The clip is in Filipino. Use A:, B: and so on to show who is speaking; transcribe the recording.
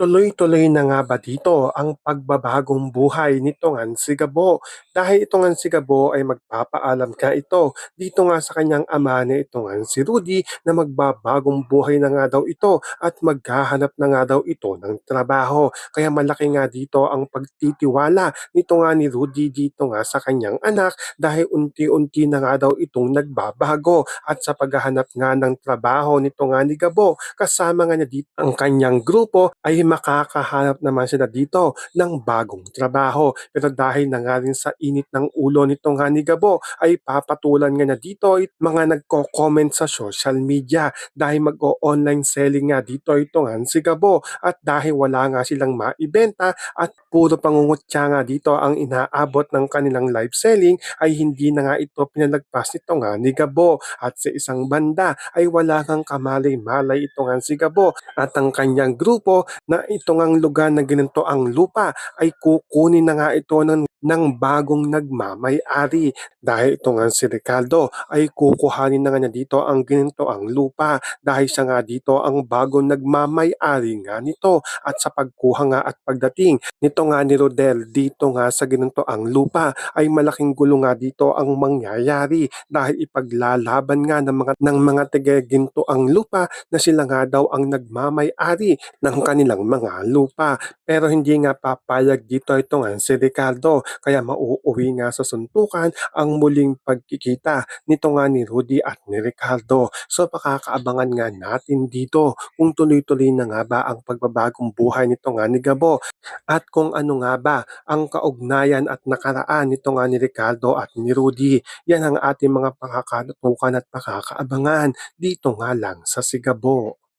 A: Tuloy-tuloy na nga ba dito ang pagbabagong buhay nito ngang si Gabo? Dahil ito ngang si Gabo ay magpapaalam nga ito dito nga sa kanyang ama na ito ngang si Rudy na magbabagong buhay na nga daw ito at maghahanap na nga daw ito ng trabaho. Kaya malaki nga dito ang pagtitiwala nito nga ni Rudy dito nga sa kanyang anak dahil unti-unti na nga daw itong nagbabago at sa paghahanap nga ng trabaho nito nga ni Gabo kasama nga niya dito ang kanyang grupo ay makakahanap naman sila dito ng bagong trabaho. Pero dahil na nga rin sa init ng ulo nito nga ni Gabo ay papatulan nga na dito mga nagko-comment sa social media dahil mag-o-online selling nga dito ito nga si Gabo at dahil wala nga silang maibenta at puro pangungutya nga dito ang inaabot ng kanilang live selling ay hindi na nga ito pinalagpas nito nga ni Gabo at sa isang banda ay wala kang kamalay-malay ito nga si Gabo at ang kanyang grupo na ito ngang lugar na ginanto ang lupa ay kukunin na nga ito ng bagong nagmamay-ari dahil ito nga si Ricardo ay kukuhanin na nga niya dito ang ginanto ang lupa dahil siya nga dito ang bagong nagmamay-ari nga nito at sa pagkuha nga at pagdating nito nga ni Rodel dito nga sa ginanto ang lupa ay malaking gulo nga dito ang mangyayari dahil ipaglalaban nga ng mga taga-ginto ang lupa na sila nga daw ang nagmamay-ari ng kanilang mga lupa. Pero hindi nga papayag dito ito nga si Ricardo kaya mauuwi nga sa suntukan ang muling pagkikita nito nga ni Rudy at ni Ricardo. So pakakaabangan nga natin dito kung tuloy-tuloy na nga ba ang pagbabagong buhay nito nga ni Gabo at kung ano nga ba ang kaugnayan at nakaraan nito nga ni Ricardo at ni Rudy. Yan ang ating mga pakakatutukan at pakakaabangan dito nga lang sa Sigabo.